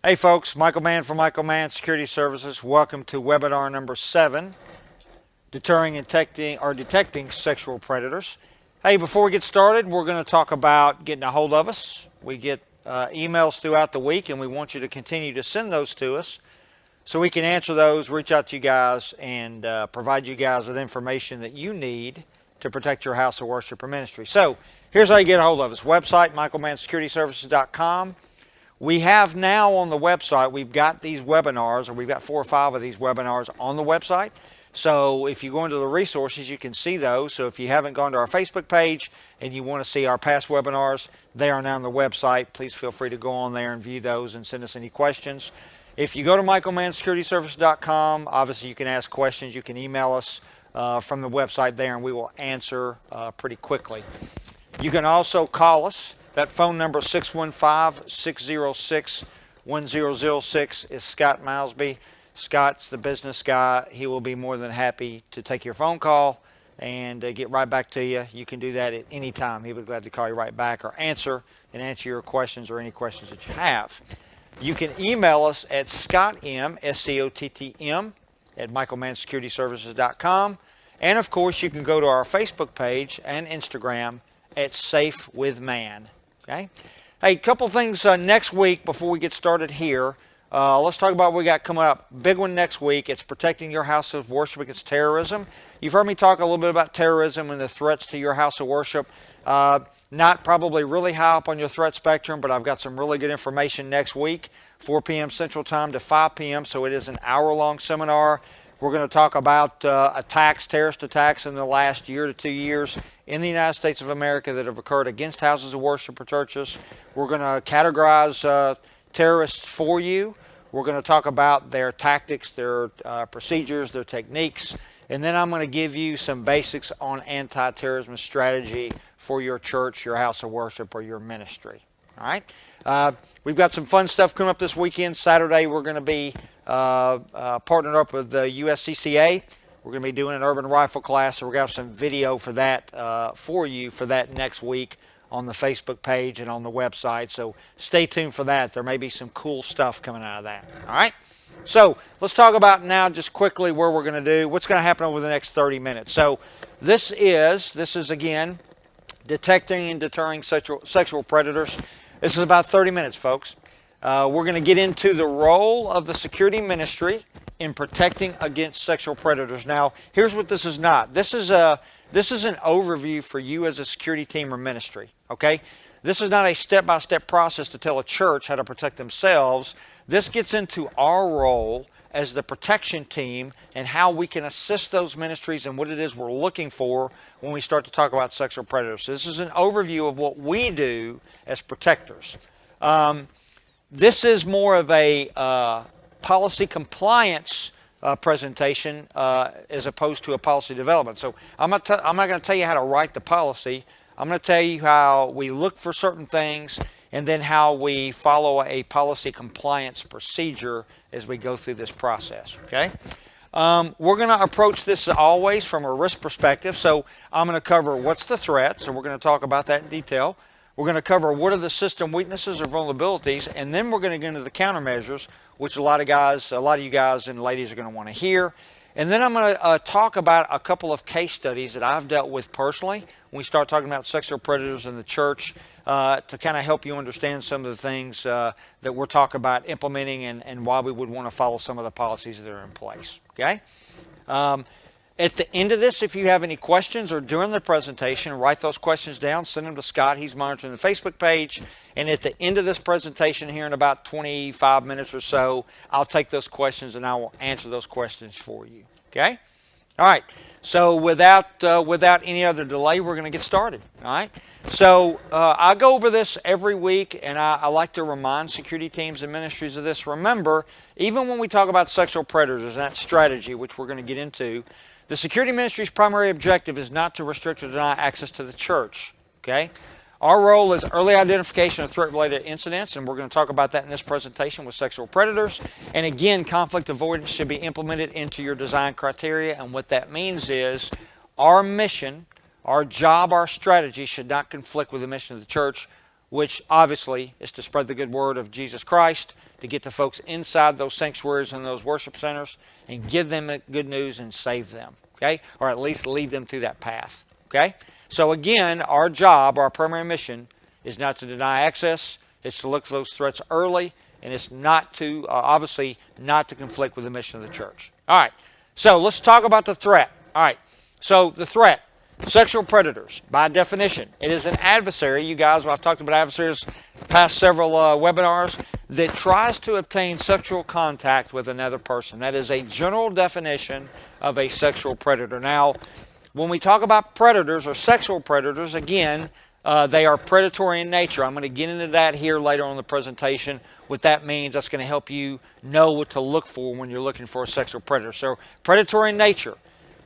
Hey folks, Michael Mann from Michael Mann Security Services. Welcome to webinar number 7, Deterring and Detecting Sexual Predators. Hey, before we get started, we're going to talk about getting a hold of us. We get emails throughout the week, and we want you to continue to send those to us so we can answer those, reach out to you guys, and provide you guys with information that you need to protect your house of worship or ministry. So here's how you get a hold of us. Website, michaelmannsecurityservices.com. We have now on the website, we've got these webinars, or we've got 4 or 5 of these webinars on the website. So if you go into the resources, you can see those. So if you haven't gone to our Facebook page and you want to see our past webinars, they are now on the website. Please feel free to go on there and view those and send us any questions. If you go to michaelmannsecurityservices.com, obviously you can ask questions. You can email us from the website there, and we will answer pretty quickly. You can also call us. That phone number, 615-606-1006, is Scott Milesby. Scott's the business guy. He will be more than happy to take your phone call and get right back to you. You can do that at any time. He'll be glad to call you right back or answer your questions or any questions that you have. You can email us at scottm, SCOTTM, at michaelmannsecurityservices.com. And, of course, you can go to our Facebook page and Instagram at Safe with Man. Okay. Hey, a couple things next week before we get started here. Let's talk about what we got coming up. Big one next week. It's protecting your house of worship against terrorism. You've heard me talk a little bit about terrorism and the threats to your house of worship. Not probably really high up on your threat spectrum, but I've got some really good information next week, 4 p.m. Central Time to 5 p.m. So it is an hour-long seminar. We're going to talk about terrorist attacks in the last year to 2 years in the United States of America that have occurred against houses of worship or churches. We're going to categorize terrorists for you. We're going to talk about their tactics, their procedures, their techniques. And then I'm going to give you some basics on anti-terrorism strategy for your church, your house of worship, or your ministry. All right? We've got some fun stuff coming up this weekend. Saturday, we're going to be partnered up with the USCCA. We're going to be doing an urban rifle class, so we're going to have some video for that for you for that next week on the Facebook page and on the website. So stay tuned for that. There may be some cool stuff coming out of that. All right? So let's talk about now just quickly where we're going to do, what's going to happen over the next 30 minutes. So this is again, detecting and deterring sexual predators. This is about 30 minutes, folks. We're going to get into the role of the security ministry in protecting against sexual predators. Now, here's what this is not. This is an overview for you as a security team or ministry, okay? This is not a step-by-step process to tell a church how to protect themselves. This gets into our role as the protection team and how we can assist those ministries and what it is we're looking for when we start to talk about sexual predators. So this is an overview of what we do as protectors. This is more of a policy compliance presentation as opposed to a policy development. So I'm not going to tell you how to write the policy. I'm going to tell you how we look for certain things and then how we follow a policy compliance procedure as we go through this process. Okay? We're going to approach this always from a risk perspective. So I'm going to cover what's the threat. So we're going to talk about that in detail. We're going to cover what are the system weaknesses or vulnerabilities, and then we're going to get into the countermeasures, which a lot of you guys and ladies are going to want to hear. And then I'm going to talk about a couple of case studies that I've dealt with personally when we start talking about sexual predators in the church to kind of help you understand some of the things that we're talking about implementing and why we would want to follow some of the policies that are in place. Okay? At the end of this, if you have any questions or during the presentation, write those questions down, send them to Scott. He's monitoring the Facebook page. And at the end of this presentation here in about 25 minutes or so, I'll take those questions and I will answer those questions for you. Okay? All right. So without any other delay, we're going to get started. All right? So I go over this every week, and I like to remind security teams and ministries of this. Remember, even when we talk about sexual predators and that strategy, which we're going to get into, the security ministry's primary objective is not to restrict or deny access to the church, okay? Our role is early identification of threat-related incidents, and we're going to talk about that in this presentation with sexual predators. And again, conflict avoidance should be implemented into your design criteria, and what that means is our mission, our job, our strategy should not conflict with the mission of the church. which obviously is to spread the good word of Jesus Christ, to get the folks inside those sanctuaries and those worship centers and give them good news and save them, okay? Or at least lead them through that path, okay? So again, our job, our primary mission is not to deny access. It's to look for those threats early, and it's not to, obviously, not to conflict with the mission of the church. All right, so let's talk about the threat. All right, so the threat, sexual predators, by definition, it is an adversary. You guys, I've talked about adversaries past several webinars, that tries to obtain sexual contact with another person. That is a general definition of a sexual predator. Now, when we talk about predators or sexual predators, again, they are predatory in nature. I'm going to get into that here later on in the presentation. What that means, that's going to help you know what to look for when you're looking for a sexual predator. So, predatory in nature.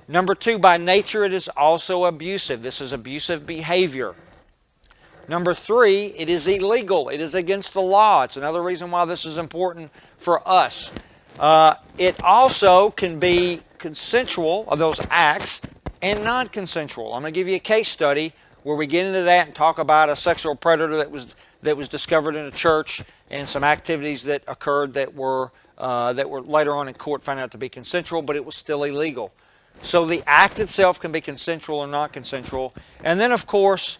Number 2, by nature, it is also abusive. This is abusive behavior. Number 3, it is illegal. It is against the law. It's another reason why this is important for us. It also can be consensual, of those acts, and non-consensual. I'm going to give you a case study where we get into that and talk about a sexual predator that was discovered in a church and some activities that occurred that were later on in court found out to be consensual, but it was still illegal. So the act itself can be consensual or not consensual. And then, of course,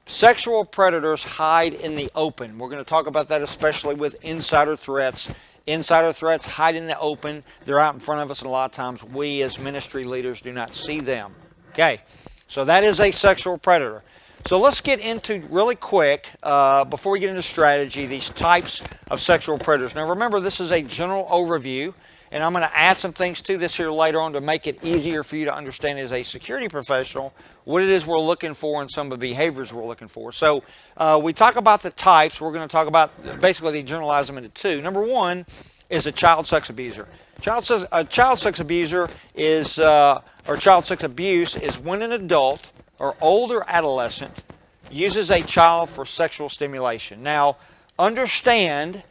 sexual predators hide in the open. We're going to talk about that especially with insider threats. Insider threats hide in the open. They're out in front of us, and a lot of times we as ministry leaders do not see them. Okay, so that is a sexual predator. So let's get into, really quick, before we get into strategy, these types of sexual predators. Now remember, this is a general overview, and I'm going to add some things to this here later on to make it easier for you to understand as a security professional what it is we're looking for and some of the behaviors we're looking for. So we talk about the types. We're going to talk about, basically they generalize them into 2. Number 1 is a child sex abuser. A child sex abuser is, or child sex abuse is when an adult or older adolescent uses a child for sexual stimulation. Now, understand,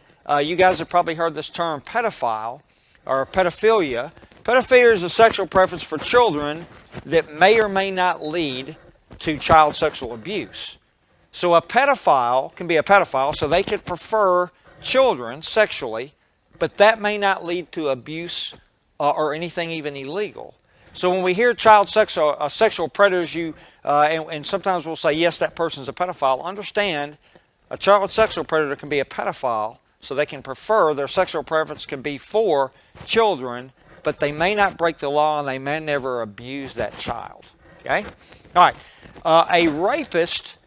you guys have probably heard this term pedophile or pedophilia. Pedophilia is a sexual preference for children that may or may not lead to child sexual abuse. So a pedophile can be a pedophile, so they could prefer children sexually, but that may not lead to abuse or anything even illegal. So when we hear child sexual predators, and sometimes we'll say, yes, that person's a pedophile. Understand, a child sexual predator can be a pedophile, so they can prefer, their sexual preference can be for children, but they may not break the law and they may never abuse that child. Okay? All right. A rapist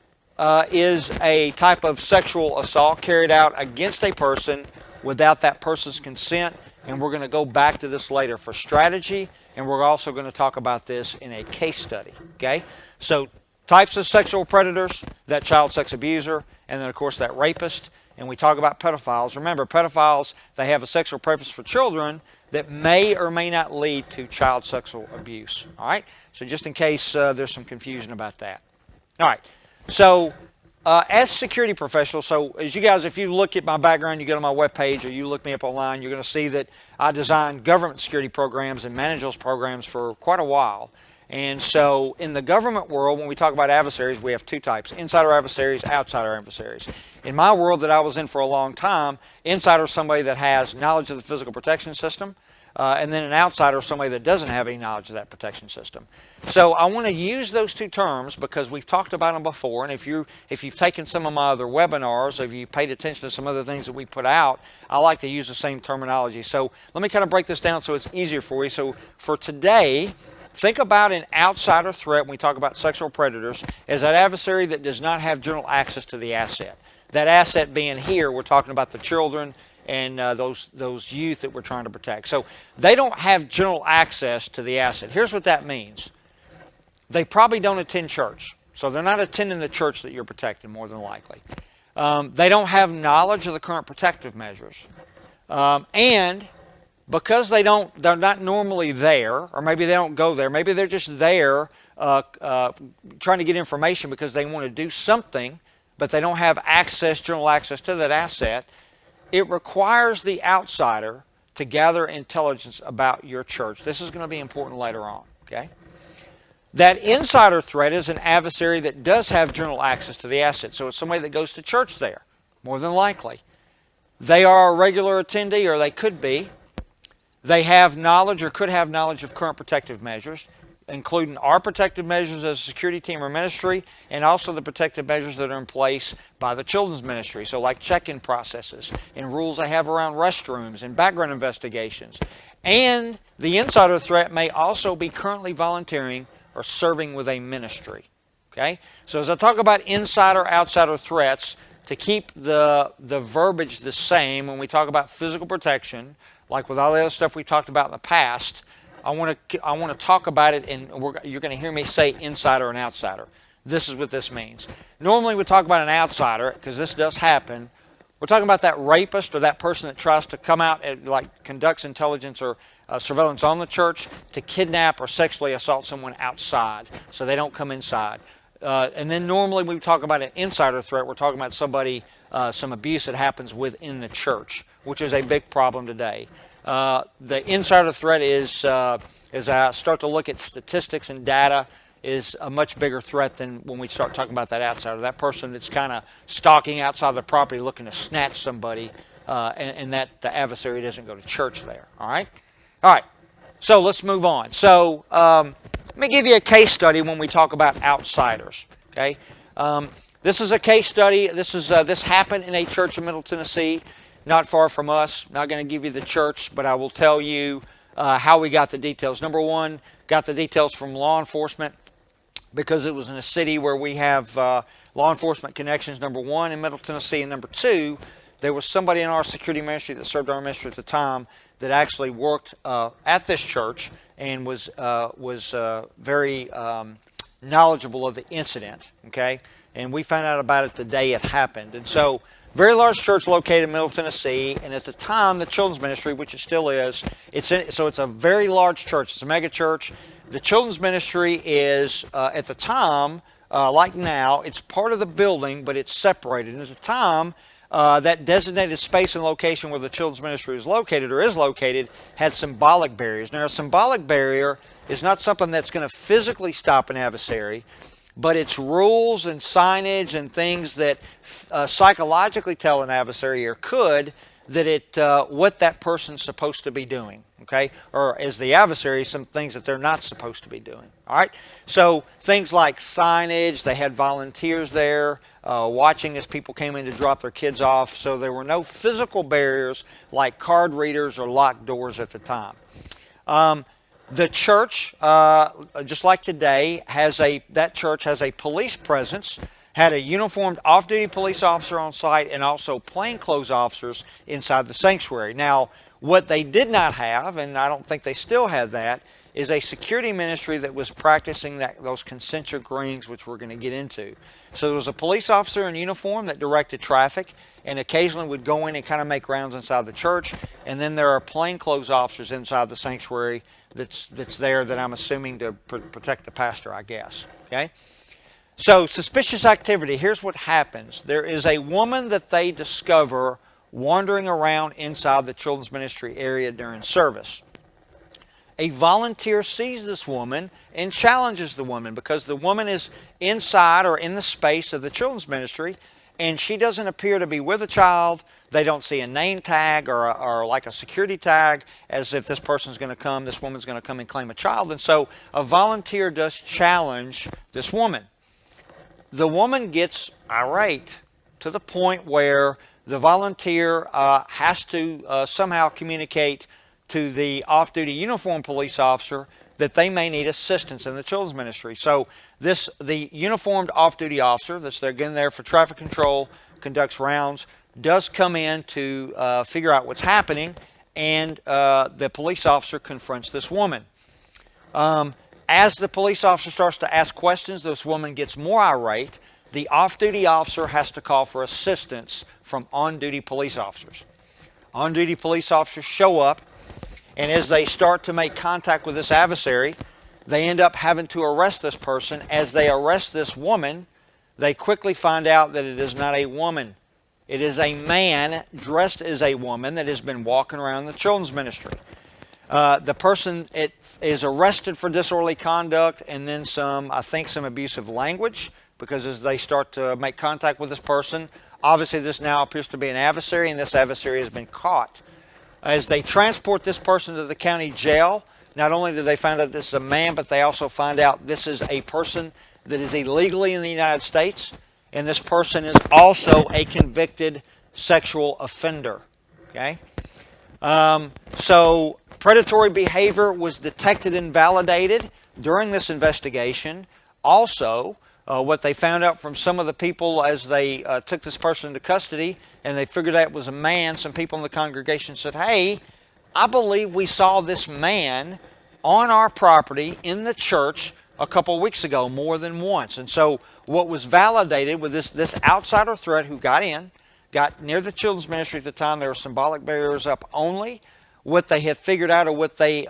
is a type of sexual assault carried out against a person without that person's consent, and we're going to go back to this later for strategy, and we're also going to talk about this in a case study. Okay? So, types of sexual predators, that child sex abuser, and then of course that rapist. And we talk about pedophiles. Remember, pedophiles, they have a sexual preference for children that may or may not lead to child sexual abuse. All right? So just in case there's some confusion about that. All right. So as security professionals, so as you guys, if you look at my background, you go to my webpage or you look me up online, you're going to see that I designed government security programs and manage those programs for quite a while. And so in the government world, when we talk about adversaries, we have 2 types: insider adversaries, outsider adversaries. In my world that I was in for a long time, insider is somebody that has knowledge of the physical protection system, and then an outsider is somebody that doesn't have any knowledge of that protection system. So I want to use those 2 terms because we've talked about them before, and if you've taken some of my other webinars, or if you paid attention to some other things that we put out, I like to use the same terminology. So let me kind of break this down so it's easier for you. So for today, think about an outsider threat when we talk about sexual predators as that adversary that does not have general access to the asset. That asset being here, we're talking about the children and those youth that we're trying to protect. So they don't have general access to the asset. Here's what that means. They probably don't attend church. So they're not attending the church that you're protecting, more than likely. They don't have knowledge of the current protective measures. And because they're not normally there, or maybe they don't go there, maybe they're just there trying to get information because they want to do something, but they don't have general access to that asset, it requires the outsider to gather intelligence about your church. This is going to be important later on, okay? That insider threat is an adversary that does have general access to the asset. So it's somebody that goes to church there, more than likely. They are a regular attendee, or they could be. They have knowledge or could have knowledge of current protective measures, including our protective measures as a security team or ministry, and also the protective measures that are in place by the children's ministry. So like check-in processes and rules they have around restrooms and background investigations. And the insider threat may also be currently volunteering or serving with a ministry. Okay? So as I talk about insider, outsider threats, to keep the verbiage the same when we talk about physical protection, like with all the other stuff we talked about in the past, I want to talk about it, and you're going to hear me say insider and outsider. This is what this means. Normally we talk about an outsider, because this does happen. We're talking about that rapist or that person that tries to come out and conducts intelligence or surveillance on the church to kidnap or sexually assault someone outside so they don't come inside. And then normally when we talk about an insider threat, we're talking about somebody, some abuse that happens within the church, which is a big problem today. The insider threat is, as I start to look at statistics and data, is a much bigger threat than when we start talking about that outsider. That person that's kind of stalking outside the property looking to snatch somebody, and that the adversary doesn't go to church there. All right? All right. So let's move on. So let me give you a case study when we talk about outsiders. Okay? This is a case study. This happened in a church in Middle Tennessee, not far from us. Not going to give you the church, but I will tell you how we got the details. Number one, got the details from law enforcement, because it was in a city where we have law enforcement connections, number one, in Middle Tennessee. And number two, there was somebody in our security ministry that served our ministry at the time that actually worked at this church and was very knowledgeable of the incident, okay? And we found out about it the day it happened. And so, very large church located in Middle Tennessee, and at the time, the children's ministry, which it still is, it's a very large church. It's a mega church. The children's ministry is, at the time, like now, it's part of the building, but it's separated. And at the time, that designated space and location where the children's ministry is located or is located had symbolic barriers. Now, a symbolic barrier is not something that's going to physically stop an adversary, but it's rules and signage and things that psychologically tell an adversary, or could, that what that person's supposed to be doing, okay? Or as the adversary, some things that they're not supposed to be doing, all right? So things like signage, they had volunteers there watching as people came in to drop their kids off, so there were no physical barriers like card readers or locked doors at the time. The church, just like today, that church has a police presence, had a uniformed off-duty police officer on site, and also plainclothes officers inside the sanctuary. Now, what they did not have, and I don't think they still have that, is a security ministry that was practicing those concentric rings, which we're going to get into. So there was a police officer in uniform that directed traffic and occasionally would go in and kind of make rounds inside the church. And then there are plainclothes officers inside the sanctuary that's there that I'm assuming to protect the pastor, I guess. Okay? So suspicious activity. Here's what happens. There is a woman that they discover wandering around inside the children's ministry area during service. A volunteer sees this woman and challenges the woman because the woman is inside or in the space of the children's ministry, and she doesn't appear to be with a child. They don't see a name tag or like a security tag as if this person's going to come, this woman's going to come and claim a child. And so a volunteer does challenge this woman. The woman gets irate to the point where the volunteer has to somehow communicate to the off-duty uniformed police officer that they may need assistance in the children's ministry. So the uniformed off-duty officer that's there for traffic control, conducts rounds, does come in to figure out what's happening, and the police officer confronts this woman. As the police officer starts to ask questions, this woman gets more irate. The off-duty officer has to call for assistance from on-duty police officers. On-duty police officers show up, and as they start to make contact with this adversary, they end up having to arrest this person. As they arrest this woman, they quickly find out that it is not a woman. It is a man dressed as a woman that has been walking around the children's ministry. The person is arrested for disorderly conduct and then some, I think, some abusive language, because as they start to make contact with this person, obviously this now appears to be an adversary, and this adversary has been caught. As they transport this person to the county jail, not only do they find out this is a man, but they also find out this is a person that is illegally in the United States, and this person is also a convicted sexual offender. Okay? So predatory behavior was detected and validated during this investigation. Also, what they found out from some of the people as they took this person into custody and they figured out it was a man, some people in the congregation said, hey, I believe we saw this man on our property in the church a couple weeks ago more than once. And so what was validated with this outsider threat who got near the children's ministry at the time. There were symbolic barriers up only. What they had figured out, or what they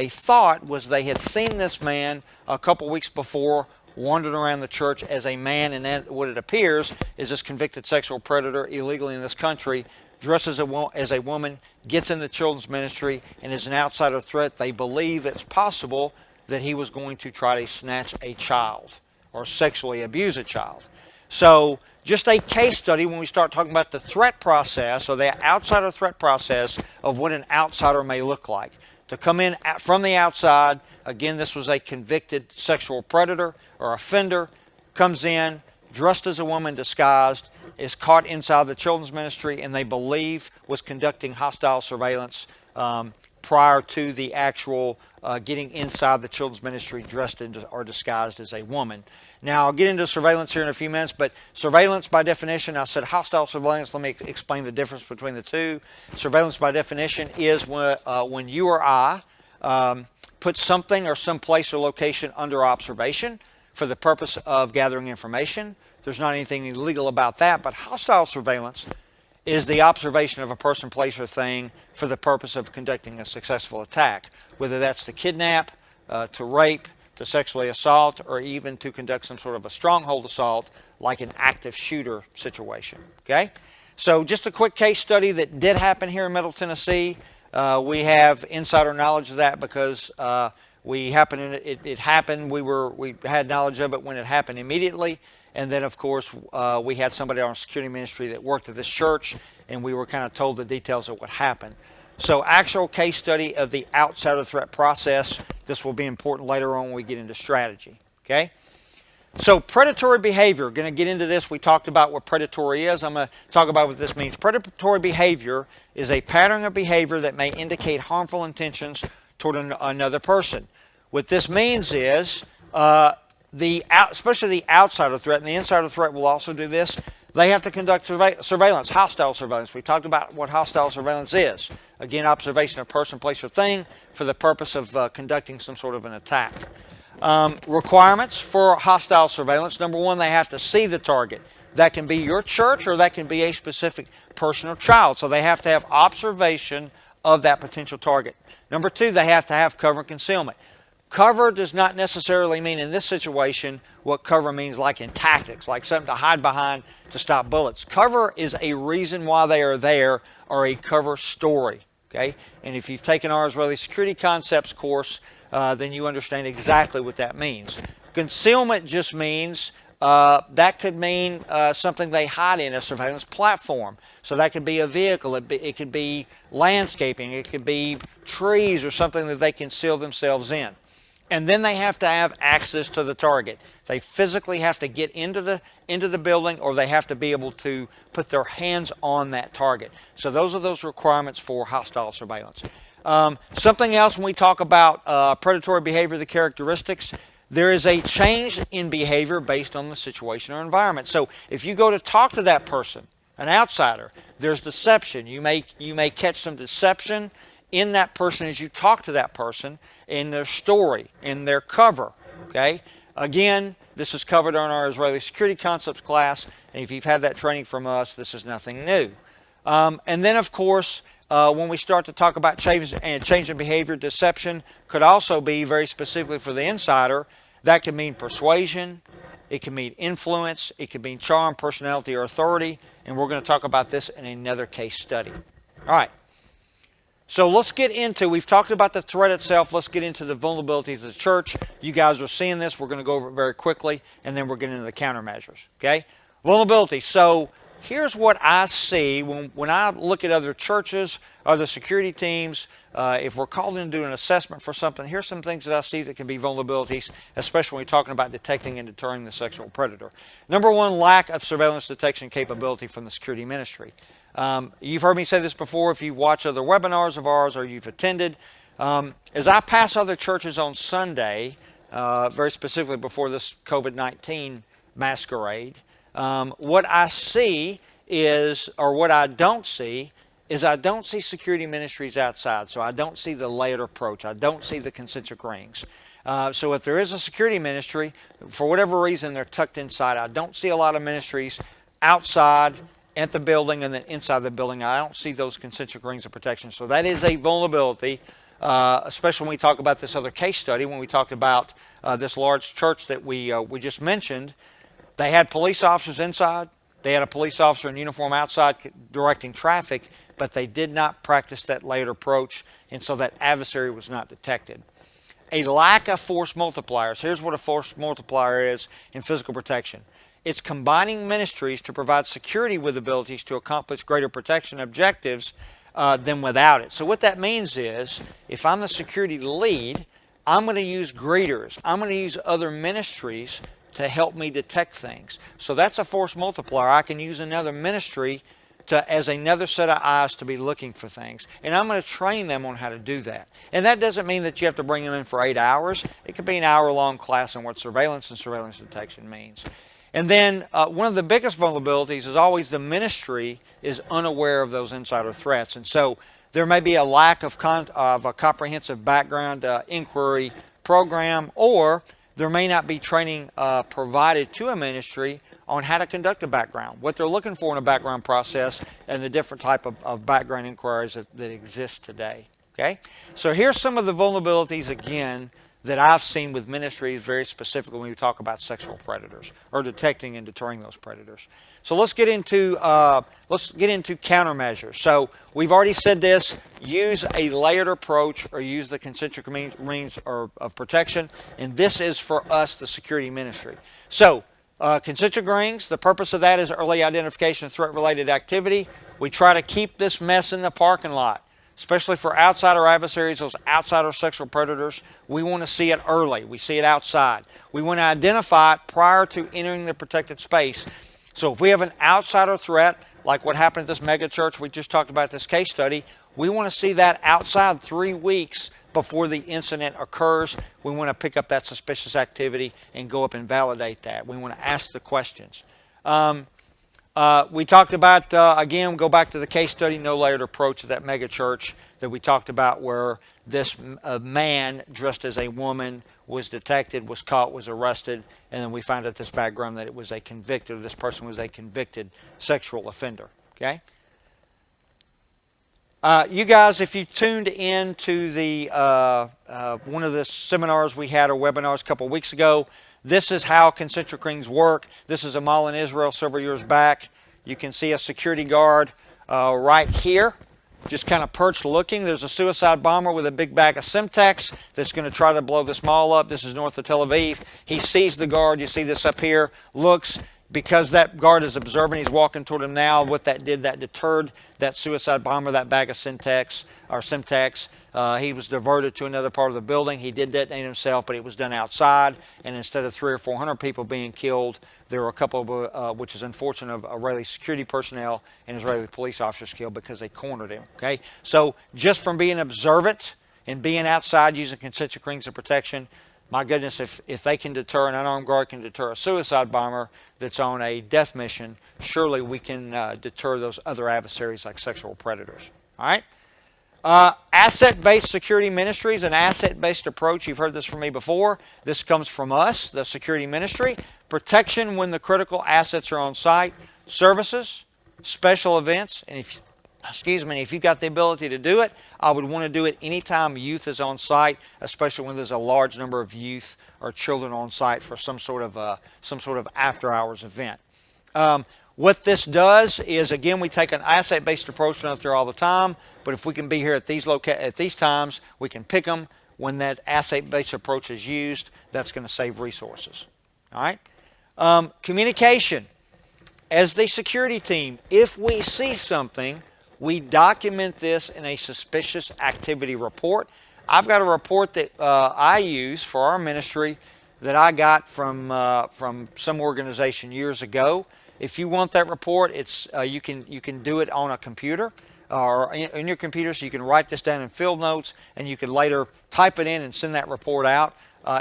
thought, was they had seen this man a couple weeks before wandering around the church as a man, and then what it appears is this convicted sexual predator illegally in this country, dressed as a woman, gets in the children's ministry, and is an outsider threat. They believe it's possible that he was going to try to snatch a child or sexually abuse a child. So just a case study when we start talking about the threat process, or the outsider threat process of what an outsider may look like. To come in from the outside, again, this was a convicted sexual predator or offender, comes in, dressed as a woman disguised, is caught inside the children's ministry, and they believe was conducting hostile surveillance prior to the actual getting inside the children's ministry dressed or disguised as a woman. Now, I'll get into surveillance here in a few minutes, but surveillance by definition, I said hostile surveillance. Let me explain the difference between the two. Surveillance by definition is when you or I put something or some place or location under observation for the purpose of gathering information. There's not anything illegal about that, but hostile surveillance is the observation of a person, place, or thing for the purpose of conducting a successful attack, whether that's to kidnap, to rape, to sexually assault, or even to conduct some sort of a stronghold assault like an active shooter situation. Okay? So just a quick case study that did happen here in Middle Tennessee. We have insider knowledge of that because it happened. We had knowledge of it when it happened immediately. And then, of course, we had somebody on our security ministry that worked at this church, and we were kind of told the details of what happened. So actual case study of the outsider threat process. This will be important later on when we get into strategy. Okay? So predatory behavior, going to get into this. We talked about what predatory is. I'm going to talk about what this means. Predatory behavior is a pattern of behavior that may indicate harmful intentions toward another person. What this means is, especially the outsider threat, and the insider threat will also do this, they have to conduct surveillance, hostile surveillance. We talked about what hostile surveillance is. Again, observation of person, place, or thing for the purpose of conducting some sort of an attack. Requirements for hostile surveillance. Number one, they have to see the target. That can be your church, or that can be a specific person or child. So they have to have observation of that potential target. Number two, they have to have cover and concealment. Cover does not necessarily mean in this situation what cover means like in tactics, like something to hide behind to stop bullets. Cover is a reason why they are there, or a cover story. Okay? And if you've taken our Israeli Security Concepts course, then you understand exactly what that means. Concealment just means that could mean something they hide in, a surveillance platform. So that could be a vehicle, it could be landscaping, it could be trees or something that they conceal themselves in. And then they have to have access to the target. They physically have to get into the building, or they have to be able to put their hands on that target. So those are those requirements for hostile surveillance. Something else when we talk about predatory behavior, the characteristics, there is a change in behavior based on the situation or environment. So if you go to talk to that person, an outsider, there's deception. You may catch some deception in that person as you talk to that person, in their story, in their cover. Okay? Again, this is covered on our Israeli Security Concepts class, and if you've had that training from us, this is nothing new. And then, of course, when we start to talk about change in behavior, deception could also be very specifically for the insider. That can mean persuasion, it can mean influence, it can mean charm, personality, or authority, and we're going to talk about this in another case study. All right. So let's get into, we've talked about the threat itself. Let's get into the vulnerabilities of the church. You guys are seeing this. We're going to go over it very quickly, and then we're getting into the countermeasures. Okay? Vulnerability. So here's what I see when I look at other churches, other security teams. If we're called in to do an assessment for something, here's some things that I see that can be vulnerabilities, especially when we're talking about detecting and deterring the sexual predator. Number one, lack of surveillance detection capability from the security ministry. You've heard me say this before if you've watched other webinars of ours or you've attended. As I pass other churches on Sunday, very specifically before this COVID-19 masquerade, what I see is, or what I don't see, is I don't see security ministries outside. So I don't see the layered approach. I don't see the concentric rings. So if there is a security ministry, for whatever reason they're tucked inside, I don't see a lot of ministries outside at the building and then inside the building. I don't see those concentric rings of protection. So that is a vulnerability, especially when we talk about this other case study, when we talked about this large church that we just mentioned. They had police officers inside. They had a police officer in uniform outside directing traffic, but they did not practice that layered approach, and so that adversary was not detected. A lack of force multipliers. Here's what a force multiplier is in physical protection. It's combining ministries to provide security with abilities to accomplish greater protection objectives than without it. So what that means is, if I'm the security lead, I'm going to use greeters. I'm going to use other ministries to help me detect things. So that's a force multiplier. I can use another ministry as another set of eyes to be looking for things. And I'm going to train them on how to do that. And that doesn't mean that you have to bring them in for 8 hours. It could be an hour-long class on what surveillance and surveillance detection means. And then one of the biggest vulnerabilities is always the ministry is unaware of those insider threats. And so there may be a lack of a comprehensive background inquiry program, or there may not be training provided to a ministry on how to conduct a background, what they're looking for in a background process, and the different type of background inquiries that exist today. Okay? So here's some of the vulnerabilities, again, that I've seen with ministries, very specifically when we talk about sexual predators or detecting and deterring those predators. So let's get into countermeasures. So we've already said this: use a layered approach or use the concentric rings of protection. And this is for us, the security ministry. So concentric rings. The purpose of that is early identification of threat-related activity. We try to keep this mess in the parking lot, especially for outsider adversaries, those outsider sexual predators. We want to see it early. We see it outside. We want to identify it prior to entering the protected space. So if we have an outsider threat, like what happened at this mega church we just talked about, this case study, we want to see that outside 3 weeks before the incident occurs. We want to pick up that suspicious activity and go up and validate that. We want to ask the questions. We talked about, again, go back to the case study, no layered approach of that mega church that we talked about, where this man dressed as a woman was detected, was caught, was arrested, and then we found out this background that it was this person was a convicted sexual offender. Okay? You guys, if you tuned in to the one of the seminars we had or webinars a couple of weeks ago, this is how concentric rings work. This is a mall in Israel several years back. You can see a security guard right here, just kind of perched looking. There's a suicide bomber with a big bag of Semtex that's going to try to blow this mall up. This is north of Tel Aviv. He sees the guard. You see this up here. Looks. Because that guard is observing, he's walking toward him now. What that did, that deterred that suicide bomber, that bag of Semtex. He was diverted to another part of the building. He did detonate himself, but it was done outside. And instead of 300 or 400 people being killed, there were a couple of, which is unfortunate, of Israeli security personnel and Israeli police officers killed because they cornered him. Okay, so just from being observant and being outside using concentric rings of protection, my goodness, if they can deter, an unarmed guard can deter a suicide bomber that's on a death mission, surely we can deter those other adversaries like sexual predators. All right? Asset-based security ministries, an asset-based approach. You've heard this from me before. This comes from us, the security ministry. Protection when the critical assets are on site. Services, special events, and if you've got the ability to do it, I would want to do it anytime youth is on site, especially when there's a large number of youth or children on site for some sort of after-hours event. What this does is, again, we take an asset-based approach out there all the time, but if we can be here at these times, we can pick them. When that asset-based approach is used, that's going to save resources. All right? Communication. As the security team, if we see something, we document this in a suspicious activity report. I've got a report that I use for our ministry that I got from some organization years ago. If you want that report, it's you can do it on a computer or in your computer, so you can write this down in field notes, and you can later type it in and send that report out.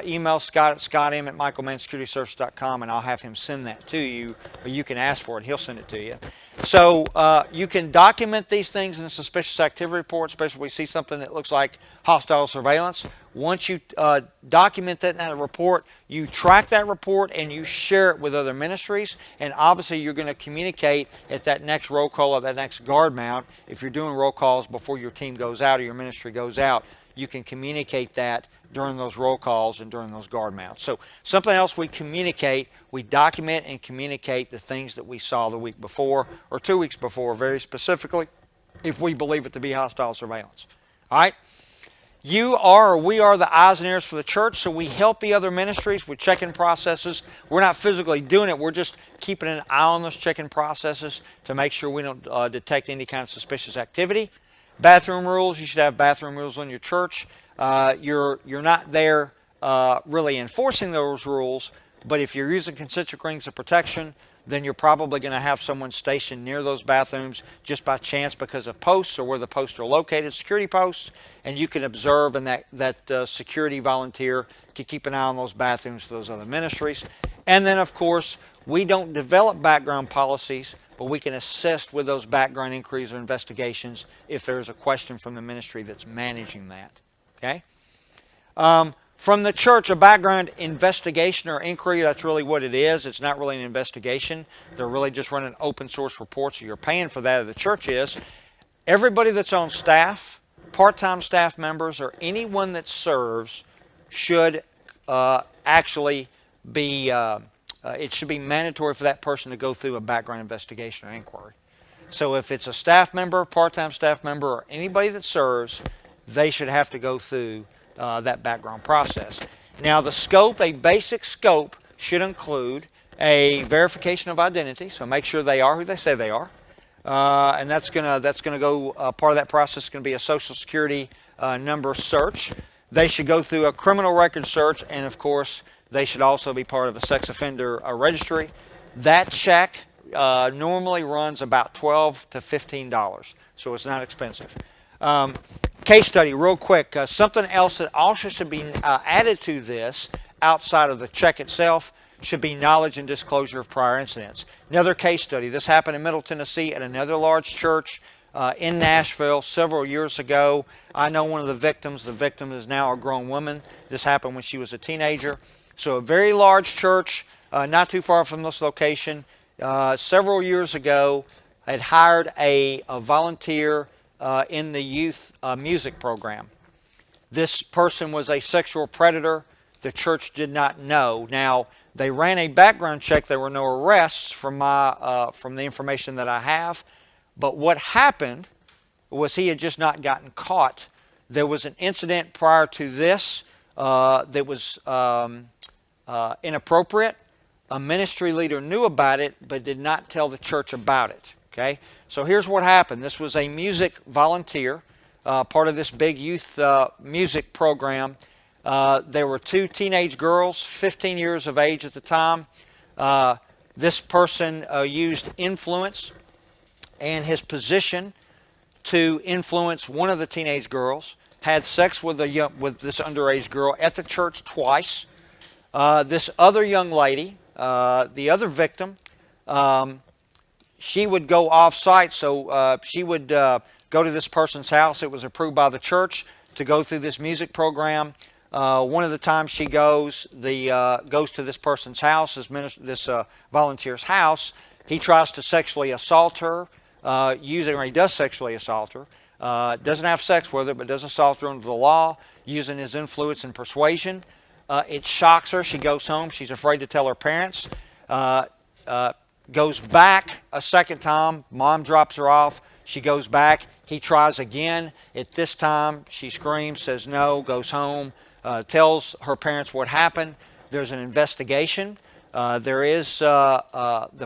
Email Scott at scottm@michaelmannsecurityservices.com, and I'll have him send that to you, or you can ask for it. He'll send it to you. So you can document these things in a suspicious activity report, especially if we see something that looks like hostile surveillance. Once you document that in a report, you track that report and you share it with other ministries. And obviously you're going to communicate at that next roll call or that next guard mount. If you're doing roll calls before your team goes out or your ministry goes out, you can communicate that during those roll calls and during those guard mounts. So something else we communicate, we document and communicate the things that we saw the week before or 2 weeks before, very specifically, if we believe it to be hostile surveillance. All right? We are the eyes and ears for the church, so we help the other ministries with check-in processes. We're not physically doing it. We're just keeping an eye on those check-in processes to make sure we don't detect any kind of suspicious activity. Bathroom rules. You should have bathroom rules in your church. You're not there really enforcing those rules, but if you're using concentric rings of protection, then you're probably going to have someone stationed near those bathrooms just by chance because of posts or where the posts are located, security posts, and you can observe, and that security volunteer can keep an eye on those bathrooms for those other ministries. And then, of course, we don't develop background policies, but we can assist with those background inquiries or investigations if there's a question from the ministry that's managing that. Okay? From the church, a background investigation or inquiry, that's really what it is. It's not really an investigation. They're really just running open source reports, so you're paying for that, or the church is. Everybody that's on staff, part-time staff members, or anyone that serves should actually be, it should be mandatory for that person to go through a background investigation or inquiry. So if it's a staff member, part-time staff member, or anybody that serves, they should have to go through that background process. Now the scope, a basic scope, should include a verification of identity, so make sure they are who they say they are. And that's gonna go, part of that process is going to be a social security number search. They should go through a criminal record search, and of course they should also be part of a sex offender registry. That check normally runs about $12 to $15, so it's not expensive. Case study, real quick. Something else that also should be added to this outside of the check itself should be knowledge and disclosure of prior incidents. Another case study. This happened in Middle Tennessee at another large church in Nashville several years ago. I know one of the victims. The victim is now a grown woman. This happened when she was a teenager. So a very large church, not too far from this location, several years ago, had hired a volunteer in the youth music program. This person was a sexual predator. The church did not know. Now, they ran a background check. There were no arrests from the information that I have. But what happened was he had just not gotten caught. There was an incident prior to this that was inappropriate. A ministry leader knew about it, but did not tell the church about it. Okay, so here's what happened. This was a music volunteer, part of this big youth music program. There were two teenage girls, 15 years of age at the time. This person used influence and his position to influence one of the teenage girls, had sex with this underage girl at the church twice. This other young lady, the other victim, she would go off-site, so she would go to this person's house. It was approved by the church to go through this music program. One of the times she goes to this person's house, this volunteer's house. He tries to sexually assault her, he does sexually assault her. Doesn't have sex with her, but does assault her under the law, using his influence and persuasion. It shocks her. She goes home. She's afraid to tell her parents. goes back a second time. Mom drops her off. She goes back. He tries again. At this time, she screams, says no, goes home, tells her parents what happened. There's an investigation. The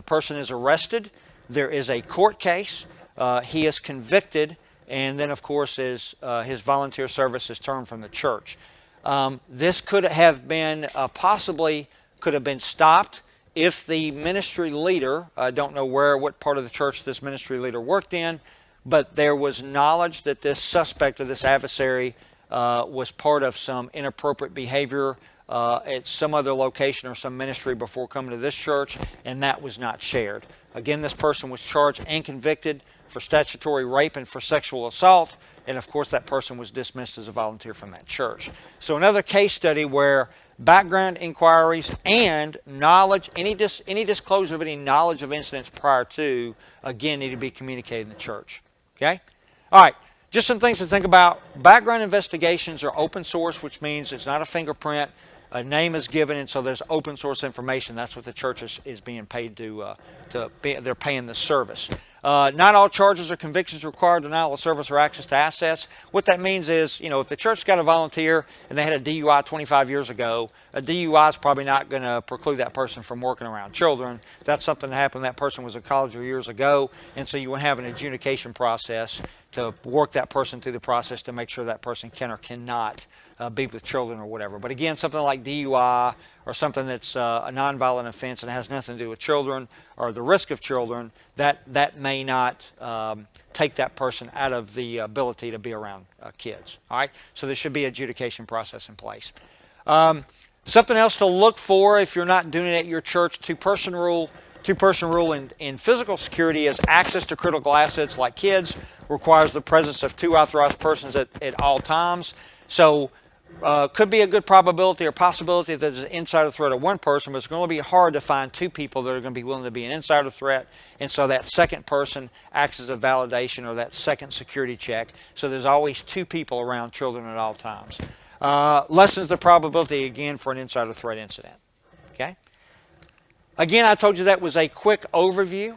person is arrested. There is a court case. He is convicted. And then, of course, his volunteer service is termed from the church. This could have been possibly could have been stopped if the ministry leader, I don't know what part of the church this ministry leader worked in, but there was knowledge that this suspect or this adversary was part of some inappropriate behavior at some other location or some ministry before coming to this church, and that was not shared. Again, this person was charged and convicted for statutory rape and for sexual assault, and of course that person was dismissed as a volunteer from that church. So another case study where background inquiries and knowledge, any disclosure of any knowledge of incidents prior to, again, need to be communicated in the church. Okay? All right. Just some things to think about. Background investigations are open source, which means it's not a fingerprint. A name is given, and so there's open source information. That's what the church is being paid they're paying the service. Not all charges or convictions require denial of service or access to assets. What that means is, if the church got a volunteer and they had a DUI 25 years ago, a DUI is probably not going to preclude that person from working around children. That's something that happened. That person was in college years ago, and so you would have an adjudication process to work that person through the process to make sure that person can or cannot be with children or whatever. But again, something like DUI or something that's a nonviolent offense and has nothing to do with children or the risk of children, that may not take that person out of the ability to be around kids. All right, so there should be an adjudication process in place. Something else to look for if you're not doing it at your church, two-person rule. Two-person rule in physical security is access to critical assets like kids requires the presence of two authorized persons at all times. So could be a good probability or possibility that there's an insider threat of one person, but it's going to be hard to find two people that are going to be willing to be an insider threat. And so that second person acts as a validation or that second security check. So there's always two people around children at all times. Lessens the probability, again, for an insider threat incident. Okay? Again, I told you that was a quick overview.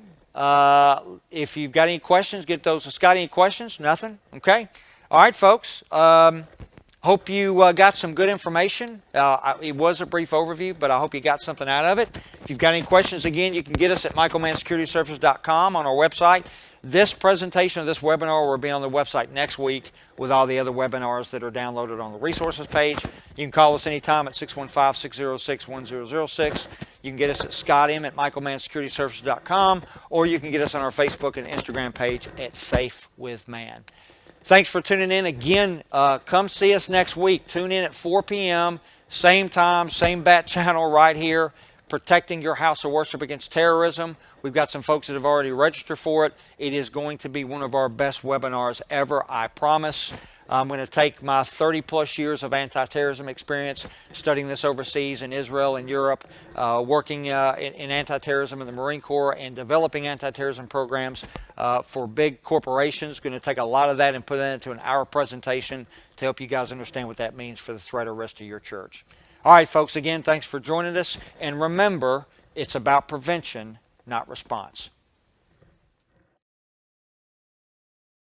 If you've got any questions, get those. Scott, any questions? Nothing? Okay. All right, folks. Hope you got some good information. It was a brief overview, but I hope you got something out of it. If you've got any questions, again, you can get us at michaelmannsecurityservices.com on our website. This presentation of this webinar will be on the website next week with all the other webinars that are downloaded on the resources page. You can call us anytime at 615-606-1006. You can get us at scottm@michaelmannsecurityservices.com, or you can get us on our Facebook and Instagram page at Safe with Man. Thanks for tuning in. Again, come see us next week. Tune in at 4 p.m., same time, same bat channel right here, protecting your house of worship against terrorism. We've got some folks that have already registered for it. It is going to be one of our best webinars ever, I promise. I'm going to take my 30-plus years of anti-terrorism experience, studying this overseas in Israel and Europe, working in anti-terrorism in the Marine Corps, and developing anti-terrorism programs for big corporations. Going to take a lot of that and put that into an hour presentation to help you guys understand what that means for the threat or risk to your church. All right, folks, again, thanks for joining us. And remember, it's about prevention, not response.